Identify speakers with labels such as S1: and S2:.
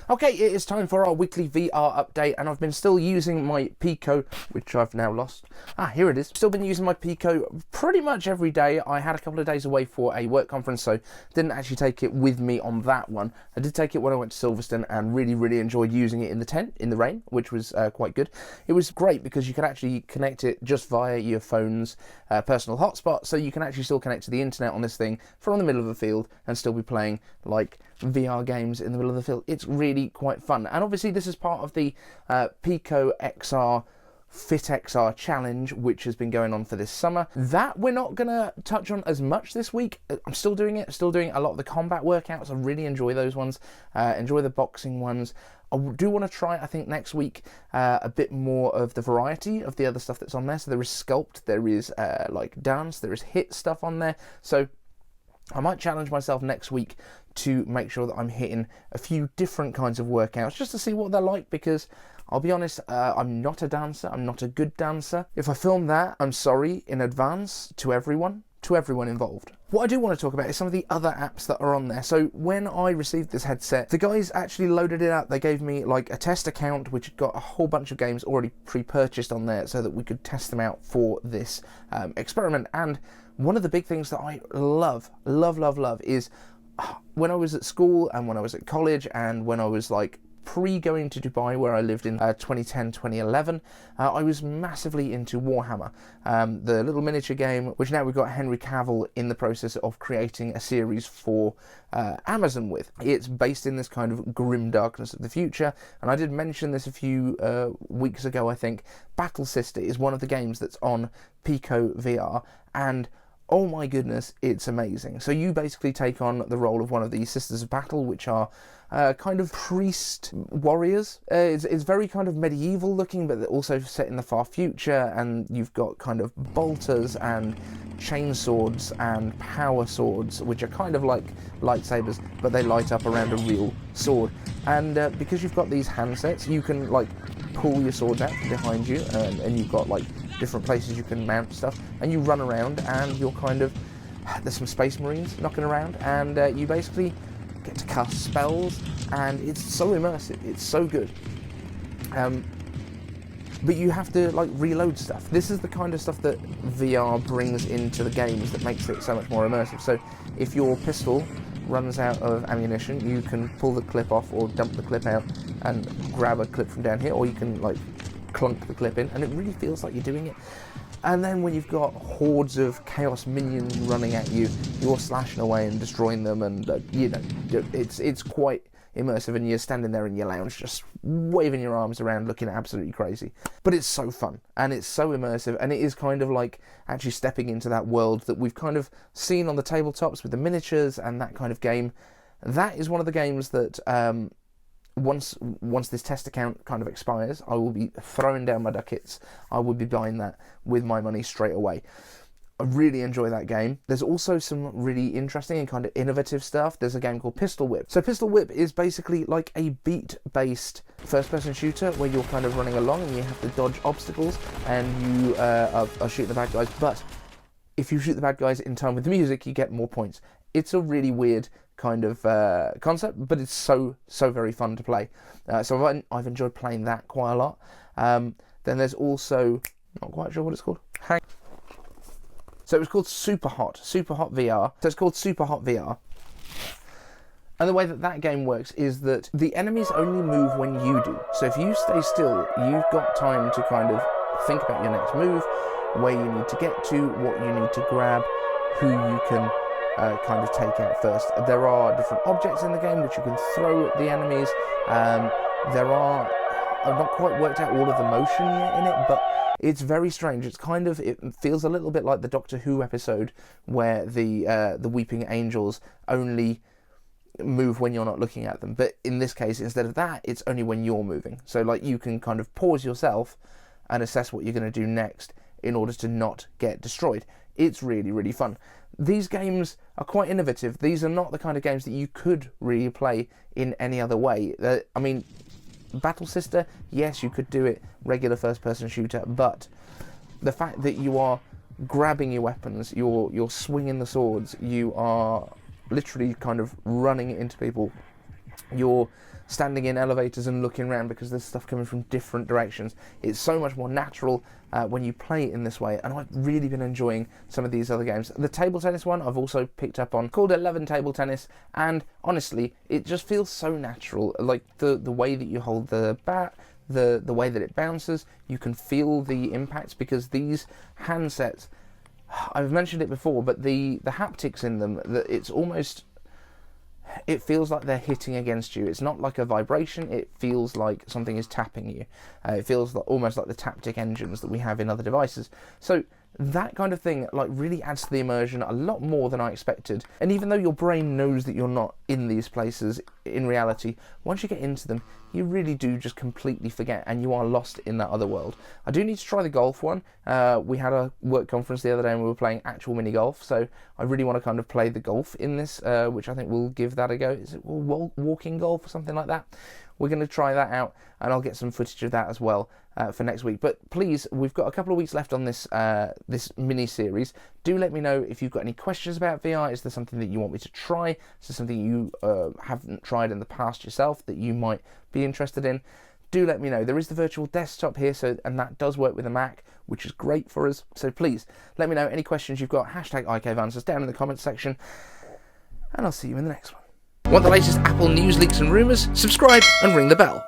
S1: Okay, it is time for our weekly VR update, and I've been still using my Pico, which I've now lost. Here it is. Still been using my Pico pretty much every day. I had a couple of days away for a work conference, so didn't actually take it with me on that one. I did take it when I went to Silverstone and really enjoyed using it in the tent, in the rain, which was quite good. It was great because you could actually connect it just via your phone's personal hotspot, so you can actually still connect to the internet on this thing from the middle of the field and still be playing like VR games in the middle of the field. It's really quite fun, and obviously this is part of the Pico XR Fit XR challenge, which has been going on for this summer. That we're not gonna touch on as much this week. I'm still doing it, still doing a lot of the combat workouts. I really enjoy those ones, enjoy the boxing ones. I do want to try, I think, next week a bit more of the variety of the other stuff that's on there. So there is sculpt, there is like dance, there is hit stuff on there. So I might challenge myself next week to make sure that I'm hitting a few different kinds of workouts just to see what they're like, because I'll be honest, I'm not a dancer, I'm not a good dancer. If I film that, I'm sorry in advance to everyone involved. What I do want to talk about is some of the other apps that are on there. So when I received this headset, the guys actually loaded it up. They gave me like a test account which had got a whole bunch of games already pre-purchased on there so that we could test them out for this experiment. And one of the big things that I love is when I was at school and when I was at college and when I was like pre-going to Dubai, where I lived in 2010, 2011, I was massively into Warhammer, the little miniature game, which now we've got Henry Cavill in the process of creating a series for Amazon with. It's based in this kind of grim darkness of the future, and I did mention this a few weeks ago, I think. Battle Sister is one of the games that's on Pico VR, and oh my goodness, it's amazing. So you basically take on the role of one of the Sisters of Battle, which are kind of priest warriors. It's very kind of medieval looking, but they're also set in the far future, and you've got kind of bolters and chain swords and power swords, which are kind of like lightsabers, but they light up around a real sword. And because you've got these handsets, you can like pull your swords out from behind you, and you've got like different places you can mount stuff, and you run around and you're kind of, there's some space marines knocking around, and you basically get to cast spells, and it's so immersive, it's so good. But you have to like reload stuff. This is the kind of stuff that VR brings into the games that makes it so much more immersive. So if your pistol runs out of ammunition, you can pull the clip off or dump the clip out and grab a clip from down here, or you can like clunk the clip in, and it really feels like you're doing it. And then when you've got hordes of chaos minions running at you, you're slashing away and destroying them, and you know, it's quite immersive, and you're standing there in your lounge just waving your arms around looking absolutely crazy. But it's so fun, and it's so immersive, and it is kind of like actually stepping into that world that we've kind of seen on the tabletops with the miniatures and that kind of game. That is one of the games that once this test account kind of expires, I will be throwing down my ducats. I will be buying that with my money straight away. I really enjoy that game. There's also some really interesting and kind of innovative stuff. There's a game called Pistol Whip. So Pistol Whip is basically like a beat-based first-person shooter where you're kind of running along and you have to dodge obstacles, and you are shooting the bad guys. But if you shoot the bad guys in time with the music, you get more points. It's a really weird kind of concept, but it's so very fun to play. So I've enjoyed playing that quite a lot. Then there's also, not quite sure what it's called. So it was called Super Hot VR. So it's called Super Hot VR. And the way that game works is that the enemies only move when you do. So if you stay still, you've got time to kind of think about your next move, where you need to get to, what you need to grab, who you can kind of take out first. There are different objects in the game which you can throw at the enemies. I've not quite worked out all of the motion yet in it, but it's very strange. It feels a little bit like the Doctor Who episode where the Weeping Angels only move when you're not looking at them. But in this case, instead of that, it's only when you're moving. So like you can kind of pause yourself and assess what you're going to do next in order to not get destroyed. It's really fun. These games are quite innovative. These are not the kind of games that you could really play in any other way. I mean, Battle Sister, yes, you could do it regular first-person shooter, but the fact that you are grabbing your weapons, you're swinging the swords, you are literally kind of running into people you're standing in elevators and looking around because there's stuff coming from different directions. It's so much more natural when you play it in this way, and I've really been enjoying some of these other games. The table tennis one I've also picked up on, called 11 Table Tennis, and honestly, it just feels so natural. Like the way that you hold the bat, the way that it bounces, you can feel the impacts, because these handsets, I've mentioned it before, but the haptics in them, it's almost, it feels like they're hitting against you. It's not like a vibration, it feels like something is tapping you. It feels like, almost like the Taptic engines that we have in other devices. So that kind of thing like really adds to the immersion a lot more than I expected. And even though your brain knows that you're not in these places in reality, once you get into them, you really do just completely forget, and you are lost in that other world. I do need to try the golf one. We had a work conference the other day and we were playing actual mini golf, so I really want to kind of play the golf in this, which I think we'll give that a go. Is it walking golf or something like that? We're going to try that out, and I'll get some footage of that as well for next week. But please, we've got a couple of weeks left on this this mini-series. Do let me know if you've got any questions about VR. Is there something that you want me to try? Is there something you haven't tried in the past yourself that you might be interested in? Do let me know. There is the virtual desktop here, and that does work with a Mac, which is great for us. So please, let me know any questions you've got. Hashtag iCaveAnswers down in the comments section, and I'll see you in the next one. Want the latest Apple news, leaks and rumours? Subscribe and ring the bell.